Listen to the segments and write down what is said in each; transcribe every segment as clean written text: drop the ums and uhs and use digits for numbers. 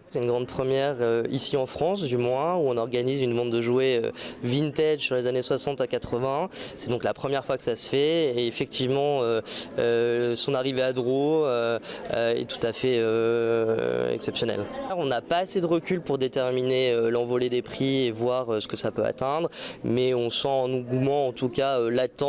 C'est une grande première ici en France du moins, où on organise une vente de jouets vintage sur les années 60 à 80. C'est donc la première fois que ça se fait et effectivement son arrivée à Dro est tout à fait exceptionnelle. On n'a pas assez de recul pour déterminer l'envolée des prix et voir ce que ça peut atteindre, mais on sent un engouement en tout cas latent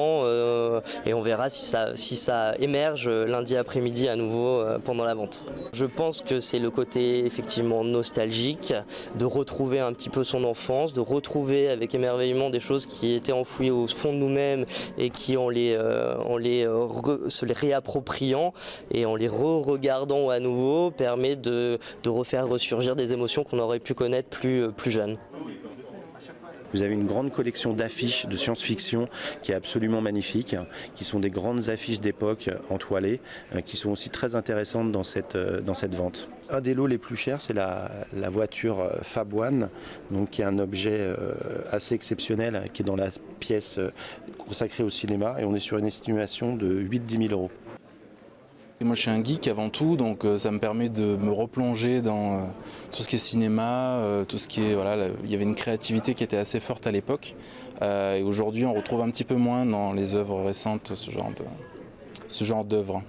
et on verra si ça émerge lundi après-midi à nouveau pendant la vente. Je pense que c'est le côté effectivement nostalgique, de retrouver un petit peu son enfance, de retrouver avec émerveillement des choses qui étaient enfouies au fond de nous-mêmes et qui se les réappropriant et en les re-regardant à nouveau permet de refaire ressurgir des émotions qu'on aurait pu connaître plus jeunes. Vous avez une grande collection d'affiches de science-fiction qui est absolument magnifique, qui sont des grandes affiches d'époque entoilées, qui sont aussi très intéressantes dans cette vente. Un des lots les plus chers, c'est la voiture Fab One, donc qui est un objet assez exceptionnel, qui est dans la pièce consacrée au cinéma, et on est sur une estimation de 8-10 000 euros. Et moi je suis un geek avant tout, donc ça me permet de me replonger dans tout ce qui est cinéma, tout ce qui est il y avait une créativité qui était assez forte à l'époque et aujourd'hui on retrouve un petit peu moins dans les œuvres récentes ce genre d'œuvres.